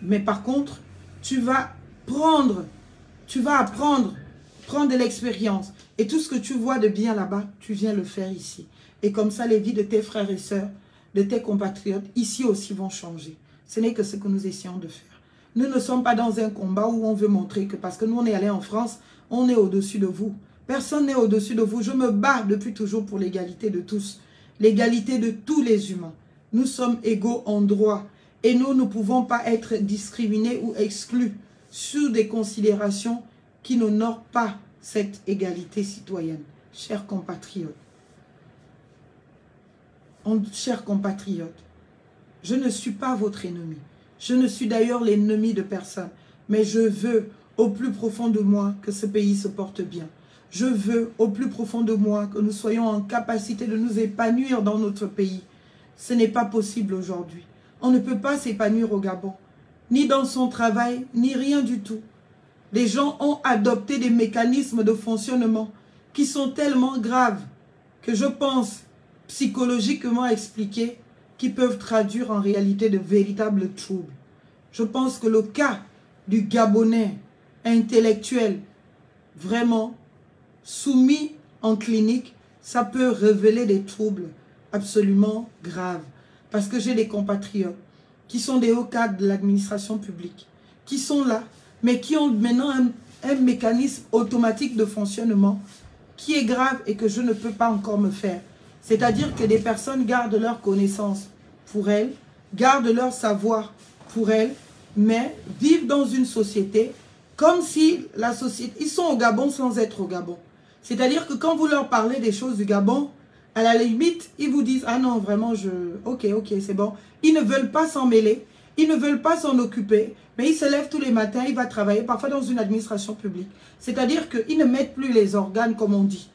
Mais par contre, tu vas apprendre, prendre de l'expérience. Et tout ce que tu vois de bien là-bas, tu viens le faire ici. Et comme ça, les vies de tes frères et sœurs, de tes compatriotes, ici aussi vont changer. Ce n'est que ce que nous essayons de faire. Nous ne sommes pas dans un combat où on veut montrer que parce que nous on est allé en France, on est au-dessus de vous. Personne n'est au-dessus de vous. Je me bats depuis toujours pour l'égalité de tous. L'égalité de tous les humains. Nous sommes égaux en droit. Et nous ne pouvons pas être discriminés ou exclus sur des considérations qui n'honorent pas cette égalité citoyenne. Chers compatriotes, je ne suis pas votre ennemi. Je ne suis d'ailleurs l'ennemi de personne, mais je veux au plus profond de moi que ce pays se porte bien. Je veux au plus profond de moi que nous soyons en capacité de nous épanouir dans notre pays. Ce n'est pas possible aujourd'hui. On ne peut pas s'épanouir au Gabon, ni dans son travail, ni rien du tout. Les gens ont adopté des mécanismes de fonctionnement qui sont tellement graves que je pense psychologiquement expliqués qui peuvent traduire en réalité de véritables troubles. Je pense que le cas du Gabonais intellectuel vraiment soumis en clinique, ça peut révéler des troubles absolument graves. Parce que j'ai des compatriotes qui sont des hauts cadres de l'administration publique, qui sont là, mais qui ont maintenant un mécanisme automatique de fonctionnement qui est grave et que je ne peux pas encore me faire. C'est-à-dire que des personnes gardent leurs connaissances pour elles, gardent leur savoir pour elles, mais vivent dans une société comme si la société... Ils sont au Gabon sans être au Gabon. C'est-à-dire que quand vous leur parlez des choses du Gabon, à la limite, ils vous disent « Ah non, vraiment, ok, c'est bon. » Ils ne veulent pas s'en mêler, ils ne veulent pas s'en occuper, mais ils se lèvent tous les matins, ils vont travailler, parfois dans une administration publique. C'est-à-dire qu'ils ne mettent plus les organes comme on dit.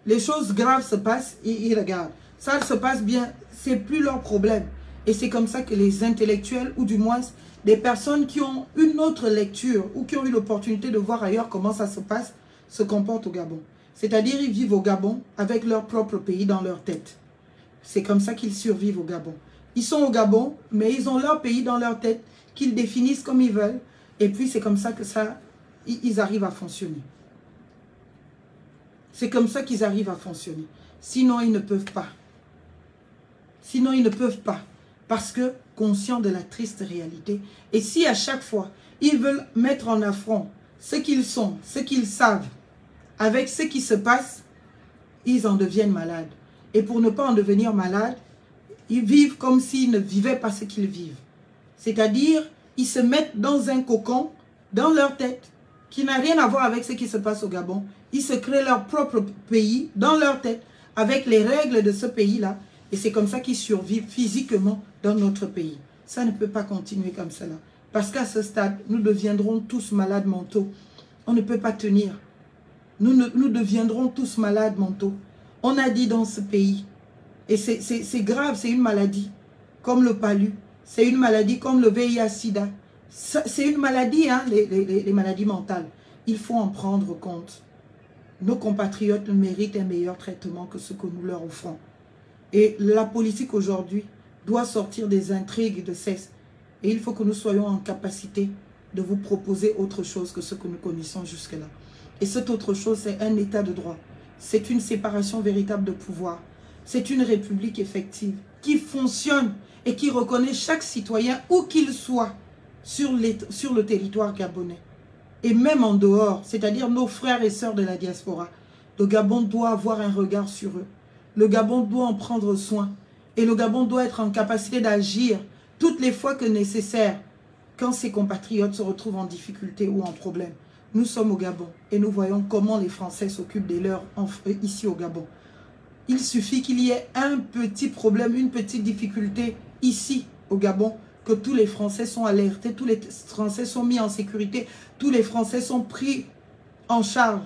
Les choses graves se passent et ils regardent. Ça se passe bien, c'est plus leur problème. Et c'est comme ça que les intellectuels, ou du moins des personnes qui ont une autre lecture, ou qui ont eu l'opportunité de voir ailleurs comment ça se passe, se comportent au Gabon. C'est-à-dire, ils vivent au Gabon avec leur propre pays dans leur tête. C'est comme ça qu'ils survivent au Gabon. Ils sont au Gabon, mais ils ont leur pays dans leur tête, qu'ils définissent comme ils veulent. Et puis, c'est comme ça que ils arrivent à fonctionner. C'est comme ça qu'ils arrivent à fonctionner. Sinon, ils ne peuvent pas. Sinon, ils ne peuvent pas. Parce que, conscients de la triste réalité, et si à chaque fois, ils veulent mettre en affront ce qu'ils sont, ce qu'ils savent, avec ce qui se passe, ils en deviennent malades. Et pour ne pas en devenir malades, ils vivent comme s'ils ne vivaient pas ce qu'ils vivent. C'est-à-dire, ils se mettent dans un cocon, dans leur tête, qui n'a rien à voir avec ce qui se passe au Gabon. Ils se créent leur propre pays, dans leur tête, avec les règles de ce pays-là. Et c'est comme ça qu'ils survivent physiquement dans notre pays. Ça ne peut pas continuer comme cela. Parce qu'à ce stade, nous deviendrons tous malades mentaux. On ne peut pas tenir. Nous deviendrons tous malades mentaux. On a dit dans ce pays, et c'est grave, c'est une maladie, comme le palu, c'est une maladie comme le VIH-Sida. C'est une maladie, hein, les maladies mentales. Il faut en prendre compte. Nos compatriotes méritent un meilleur traitement que ce que nous leur offrons. Et la politique aujourd'hui doit sortir des intrigues de cesse. Et il faut que nous soyons en capacité de vous proposer autre chose que ce que nous connaissons jusque-là. Et cette autre chose, c'est un état de droit. C'est une séparation véritable de pouvoir. C'est une république effective qui fonctionne et qui reconnaît chaque citoyen, où qu'il soit, sur le territoire gabonais. Et même en dehors, c'est-à-dire nos frères et sœurs de la diaspora. Le Gabon doit avoir un regard sur eux. Le Gabon doit en prendre soin. Et le Gabon doit être en capacité d'agir toutes les fois que nécessaire quand ses compatriotes se retrouvent en difficulté ou en problème. Nous sommes au Gabon et nous voyons comment les Français s'occupent des leurs ici au Gabon. Il suffit qu'il y ait un petit problème, une petite difficulté ici au Gabon, que tous les Français sont alertés, tous les Français sont mis en sécurité, tous les Français sont pris en charge.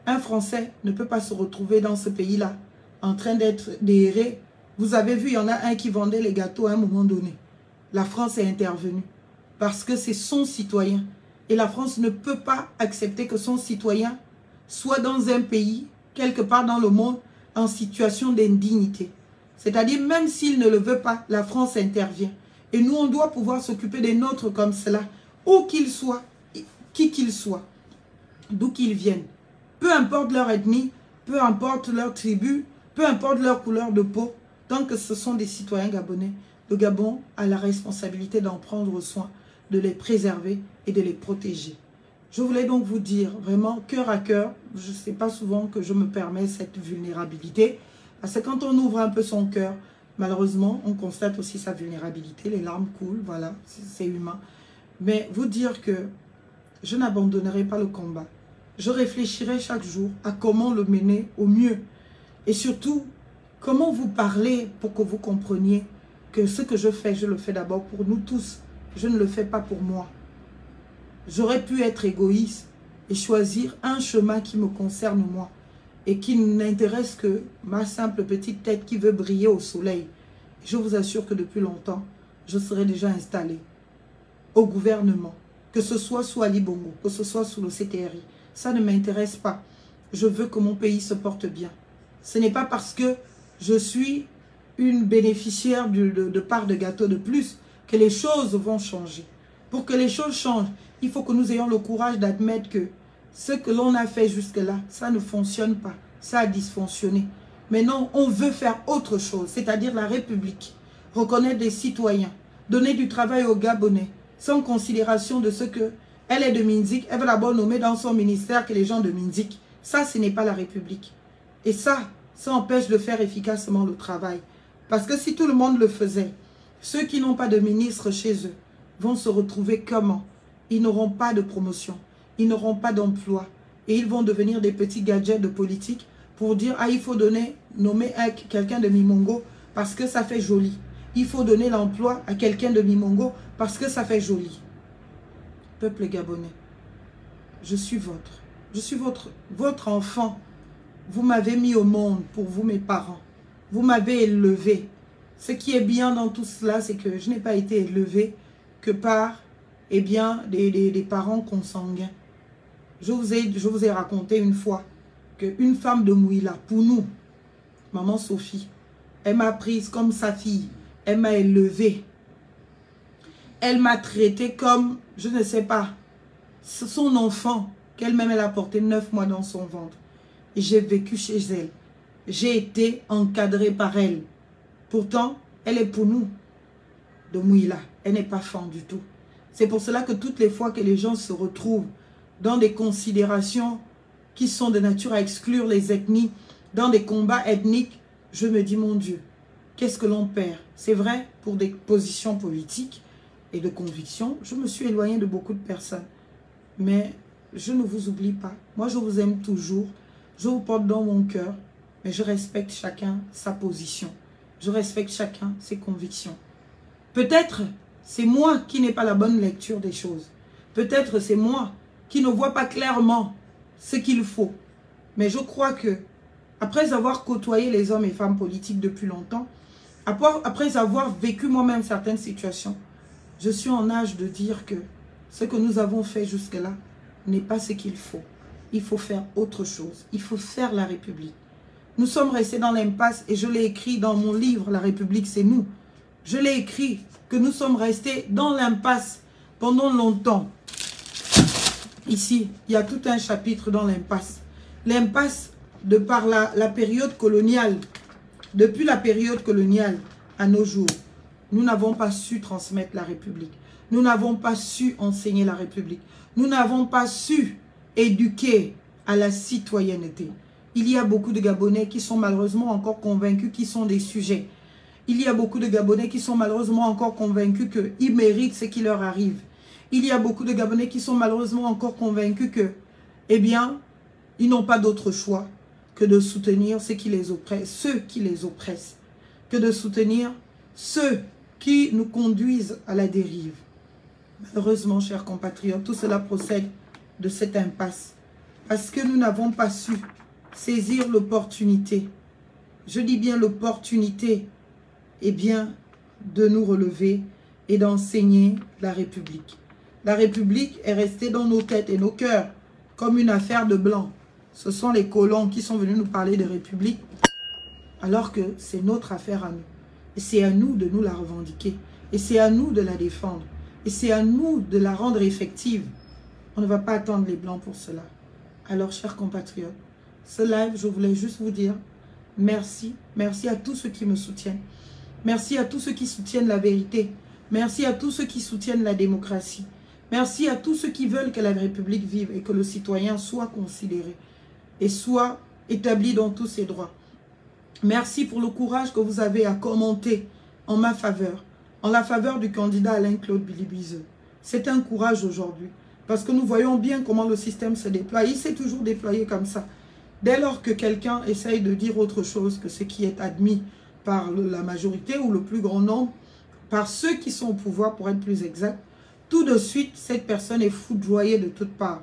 Un Français ne peut pas se retrouver dans ce pays-là en train d'être d'errer. Vous avez vu, il y en a un qui vendait les gâteaux à un moment donné. La France est intervenue parce que c'est son citoyen. Et la France ne peut pas accepter que son citoyen soit dans un pays, quelque part dans le monde, en situation d'indignité. C'est-à-dire, même s'il ne le veut pas, la France intervient. Et nous, on doit pouvoir s'occuper des nôtres comme cela, où qu'ils soient, qui qu'ils soient, d'où qu'ils viennent. Peu importe leur ethnie, peu importe leur tribu, peu importe leur couleur de peau, tant que ce sont des citoyens gabonais, le Gabon a la responsabilité d'en prendre soin, de les préserver et de les protéger. Je voulais donc vous dire, vraiment, cœur à cœur, je ne sais pas souvent que je me permets cette vulnérabilité, parce que quand on ouvre un peu son cœur, malheureusement, on constate aussi sa vulnérabilité, les larmes coulent, voilà, c'est humain. Mais vous dire que je n'abandonnerai pas le combat. Je réfléchirai chaque jour à comment le mener au mieux. Et surtout, comment vous parler pour que vous compreniez que ce que je fais, je le fais d'abord pour nous tous. Je ne le fais pas pour moi. J'aurais pu être égoïste et choisir un chemin qui me concerne moi et qui n'intéresse que ma simple petite tête qui veut briller au soleil. Je vous assure que depuis longtemps, je serai déjà installé au gouvernement, que ce soit sous Ali Bongo, que ce soit sous le CTRI. Ça ne m'intéresse pas. Je veux que mon pays se porte bien. Ce n'est pas parce que je suis une bénéficiaire de part de gâteau de plus que les choses vont changer. Pour que les choses changent, il faut que nous ayons le courage d'admettre que ce que l'on a fait jusque-là, ça ne fonctionne pas. Ça a dysfonctionné. Mais non, on veut faire autre chose, c'est-à-dire la République. Reconnaître des citoyens, donner du travail aux Gabonais, sans considération de ce que elle est de Minzik, elle veut d'abord nommer dans son ministère que les gens de Minzik. Ça, ce n'est pas la République. Et ça empêche de faire efficacement le travail. Parce que si tout le monde le faisait, ceux qui n'ont pas de ministre chez eux vont se retrouver comment? Ils n'auront pas de promotion, ils n'auront pas d'emploi. Et ils vont devenir des petits gadgets de politique pour dire, ah, il faut nommer quelqu'un de Mimongo parce que ça fait joli. Il faut donner l'emploi à quelqu'un de Mimongo parce que ça fait joli. Peuple gabonais, je suis votre. Je suis votre enfant. Vous m'avez mis au monde pour vous, mes parents. Vous m'avez élevé. Ce qui est bien dans tout cela, c'est que je n'ai pas été élevé que par, eh bien, des parents consanguins. Je vous ai raconté une fois qu'une femme de Mouila, pour nous, maman Sophie, elle m'a prise comme sa fille. Elle m'a élevée. Elle m'a traité comme, je ne sais pas, son enfant qu'elle-même elle a porté 9 mois dans son ventre. Et j'ai vécu chez elle. J'ai été encadrée par elle. Pourtant, elle est pour nous de Mouila. Elle n'est pas fan du tout. C'est pour cela que toutes les fois que les gens se retrouvent dans des considérations qui sont de nature à exclure les ethnies, dans des combats ethniques, je me dis, mon Dieu, qu'est-ce que l'on perd? C'est vrai, pour des positions politiques et de conviction, je me suis éloignée de beaucoup de personnes. Mais je ne vous oublie pas. Moi, je vous aime toujours. Je vous porte dans mon cœur. Mais je respecte chacun sa position. Je respecte chacun ses convictions. Peut-être c'est moi qui n'ai pas la bonne lecture des choses. Peut-être c'est moi qui ne vois pas clairement ce qu'il faut. Mais je crois que, après avoir côtoyé les hommes et femmes politiques depuis longtemps, après avoir vécu moi-même certaines situations, je suis en âge de dire que ce que nous avons fait jusque-là n'est pas ce qu'il faut. Il faut faire autre chose. Il faut faire la République. Nous sommes restés dans l'impasse et je l'ai écrit dans mon livre, La République, c'est nous. Je l'ai écrit que nous sommes restés dans l'impasse pendant longtemps. Ici, il y a tout un chapitre dans l'impasse. L'impasse de par la période coloniale. Depuis la période coloniale à nos jours, nous n'avons pas su transmettre la République. Nous n'avons pas su enseigner la République. Nous n'avons pas su éduquer à la citoyenneté. Il y a beaucoup de Gabonais qui sont malheureusement encore convaincus qu'ils sont des sujets. Il y a beaucoup de Gabonais qui sont malheureusement encore convaincus qu'ils méritent ce qui leur arrive. Il y a beaucoup de Gabonais qui sont malheureusement encore convaincus que, eh bien, ils n'ont pas d'autre choix que de soutenir ceux qui les oppressent, que de soutenir ceux qui nous conduisent à la dérive. Malheureusement, chers compatriotes, tout cela procède de cette impasse. Parce que nous n'avons pas su saisir l'opportunité. Je dis bien l'opportunité, eh bien, de nous relever et d'enseigner la République. La République est restée dans nos têtes et nos cœurs comme une affaire de blancs. Ce sont les colons qui sont venus nous parler de République, alors que c'est notre affaire à nous. Et c'est à nous de nous la revendiquer. Et c'est à nous de la défendre. Et c'est à nous de la rendre effective. On ne va pas attendre les blancs pour cela. Alors, chers compatriotes, ce live, je voulais juste vous dire merci. Merci à tous ceux qui me soutiennent. Merci à tous ceux qui soutiennent la vérité. Merci à tous ceux qui soutiennent la démocratie. Merci à tous ceux qui veulent que la République vive et que le citoyen soit considéré et soit établi dans tous ses droits. Merci pour le courage que vous avez à commenter en ma faveur, en la faveur du candidat Alain-Claude Bilibiseux. C'est un courage aujourd'hui, parce que nous voyons bien comment le système se déploie. Il s'est toujours déployé comme ça. Dès lors que quelqu'un essaye de dire autre chose que ce qui est admis par la majorité ou le plus grand nombre, par ceux qui sont au pouvoir pour être plus exact, tout de suite, cette personne est foudroyée de toutes parts.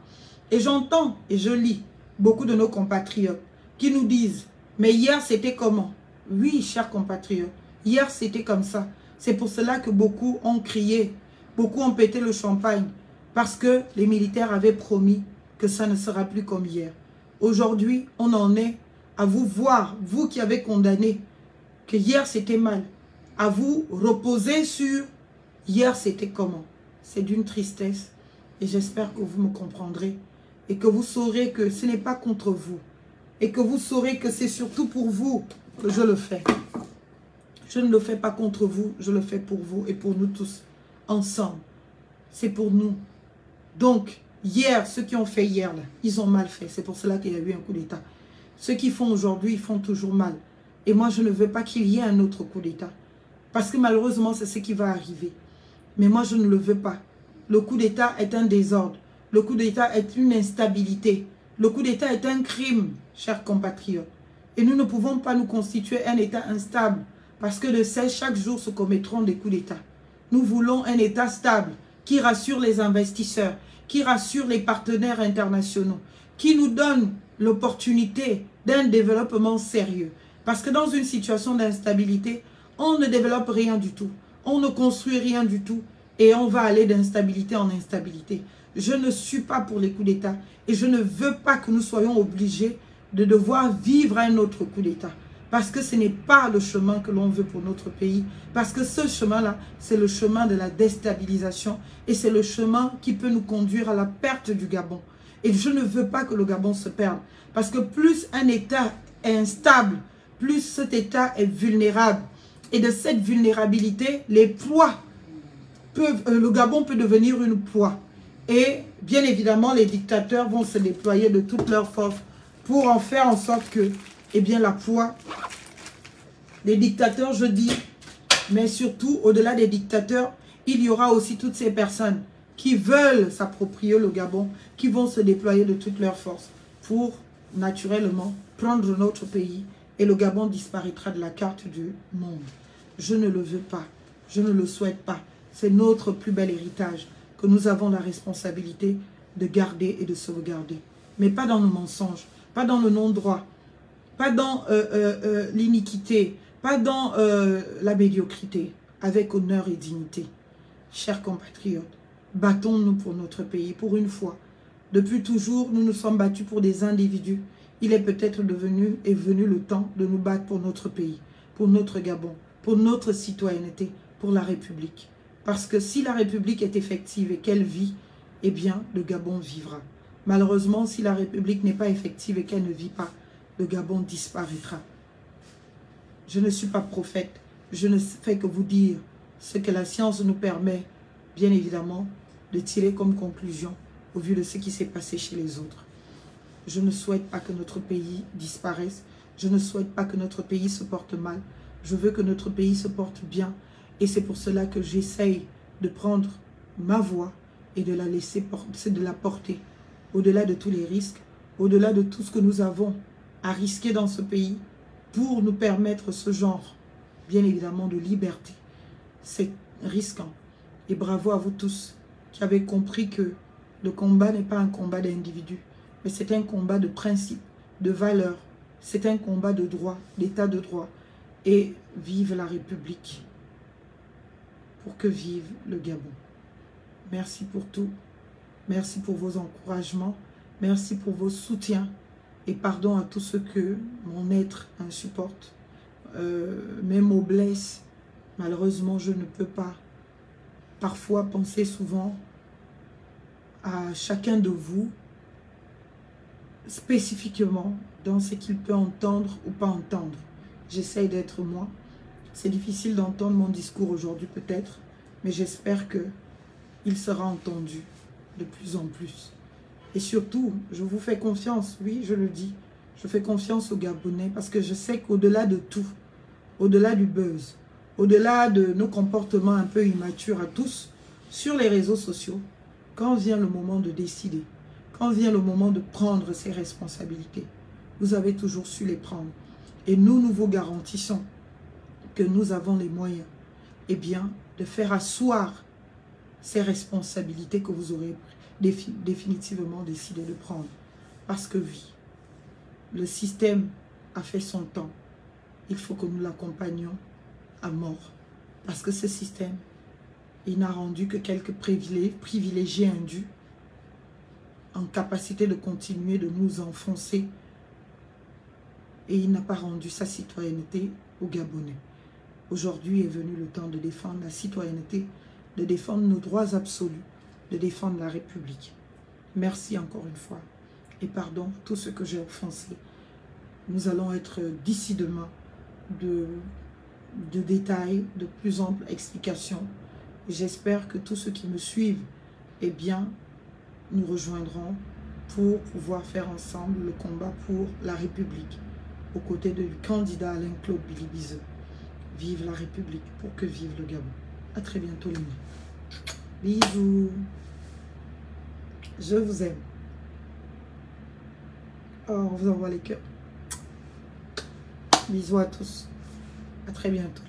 Et j'entends et je lis beaucoup de nos compatriotes qui nous disent « Mais hier, c'était comment ?» Oui, chers compatriotes, hier, c'était comme ça. C'est pour cela que beaucoup ont crié, beaucoup ont pété le champagne, parce que les militaires avaient promis que ça ne sera plus comme hier. Aujourd'hui, on en est à vous voir, vous qui avez condamné, que hier, c'était mal. À vous reposer sur hier, c'était comment. C'est d'une tristesse et j'espère que vous me comprendrez et que vous saurez que ce n'est pas contre vous et que vous saurez que c'est surtout pour vous que je le fais. Je ne le fais pas contre vous, je le fais pour vous et pour nous tous, ensemble. C'est pour nous. Donc, hier, ceux qui ont fait hier, là, ils ont mal fait. C'est pour cela qu'il y a eu un coup d'État. Ceux qui font aujourd'hui, ils font toujours mal. Et moi, je ne veux pas qu'il y ait un autre coup d'État. Parce que malheureusement, c'est ce qui va arriver. Mais moi, je ne le veux pas. Le coup d'État est un désordre. Le coup d'État est une instabilité. Le coup d'État est un crime, chers compatriotes. Et nous ne pouvons pas nous constituer un État instable. Parce que de ces, chaque jour se commettront des coups d'État. Nous voulons un État stable qui rassure les investisseurs, qui rassure les partenaires internationaux, qui nous donne l'opportunité d'un développement sérieux, Parce que dans une situation d'instabilité, on ne développe rien du tout. On ne construit rien du tout. Et on va aller d'instabilité en instabilité. Je ne suis pas pour les coups d'État. Et je ne veux pas que nous soyons obligés de devoir vivre un autre coup d'État. Parce que ce n'est pas le chemin que l'on veut pour notre pays. Parce que ce chemin-là, c'est le chemin de la déstabilisation. Et c'est le chemin qui peut nous conduire à la perte du Gabon. Et je ne veux pas que le Gabon se perde. Parce que plus un État est instable, plus cet État est vulnérable. Et de cette vulnérabilité, les poids peuvent... le Gabon peut devenir une proie. Et bien évidemment, les dictateurs vont se déployer de toutes leurs forces pour en faire en sorte que, eh bien, la proie, les dictateurs, je dis, mais surtout, au-delà des dictateurs, il y aura aussi toutes ces personnes qui veulent s'approprier le Gabon, qui vont se déployer de toutes leurs forces pour, naturellement, prendre notre pays et le Gabon disparaîtra de la carte du monde. Je ne le veux pas, je ne le souhaite pas. C'est notre plus bel héritage que nous avons la responsabilité de garder et de sauvegarder. Mais pas dans nos mensonges, pas dans le non-droit, pas dans l'iniquité, pas dans la médiocrité, avec honneur et dignité. Chers compatriotes, battons-nous pour notre pays, pour une fois. Depuis toujours, nous nous sommes battus pour des individus. Il est peut-être venu le temps de nous battre pour notre pays, pour notre Gabon, pour notre citoyenneté, pour la République. Parce que si la République est effective et qu'elle vit, eh bien, le Gabon vivra. Malheureusement, si la République n'est pas effective et qu'elle ne vit pas, le Gabon disparaîtra. Je ne suis pas prophète, je ne fais que vous dire ce que la science nous permet, bien évidemment, de tirer comme conclusion au vu de ce qui s'est passé chez les autres. Je ne souhaite pas que notre pays disparaisse, je ne souhaite pas que notre pays se porte mal, je veux que notre pays se porte bien et c'est pour cela que j'essaye de prendre ma voix et de la laisser de la porter au-delà de tous les risques, au-delà de tout ce que nous avons à risquer dans ce pays pour nous permettre ce genre, bien évidemment, de liberté. C'est risquant. Et bravo à vous tous qui avez compris que le combat n'est pas un combat d'individus, mais c'est un combat de principes, de valeurs. C'est un combat de droit, d'état de droit. Et vive la République. Pour que vive le Gabon. Merci pour tout. Merci pour vos encouragements. Merci pour vos soutiens. Et pardon à tous ceux que mon être insupporte. Mes mots blessent. Malheureusement, je ne peux pas parfois penser souvent à chacun de vous, spécifiquement dans ce qu'il peut entendre ou pas entendre. J'essaye d'être moi. C'est difficile d'entendre mon discours aujourd'hui peut-être, mais j'espère qu'il sera entendu de plus en plus. Et surtout, je vous fais confiance, oui, je le dis. Je fais confiance aux Gabonais parce que je sais qu'au-delà de tout, au-delà du buzz, au-delà de nos comportements un peu immatures à tous, sur les réseaux sociaux, quand vient le moment de décider, quand vient le moment de prendre ses responsabilités, vous avez toujours su les prendre. Et nous vous garantissons que nous avons les moyens, eh bien, de faire asseoir ces responsabilités que vous aurez définitivement décidé de prendre. Parce que oui, le système a fait son temps. Il faut que nous l'accompagnions à mort. Parce que ce système, il n'a rendu que quelques privilégiés indus en capacité de continuer de nous enfoncer. Et il n'a pas rendu sa citoyenneté aux Gabonais. Aujourd'hui est venu le temps de défendre la citoyenneté, de défendre nos droits absolus, de défendre la République. Merci encore une fois. Et pardon pour tout ce que j'ai offensé. Nous allons être d'ici demain de détails, de plus amples explications. J'espère que tous ceux qui me suivent, eh bien, nous rejoindront pour pouvoir faire ensemble le combat pour la République, aux côtés du candidat Alain-Claude Bilibizeu. Vive la République pour que vive le Gabon. À très bientôt les miens. Bisous. Je vous aime. Oh, on vous envoie les cœurs. Bisous à tous. À très bientôt.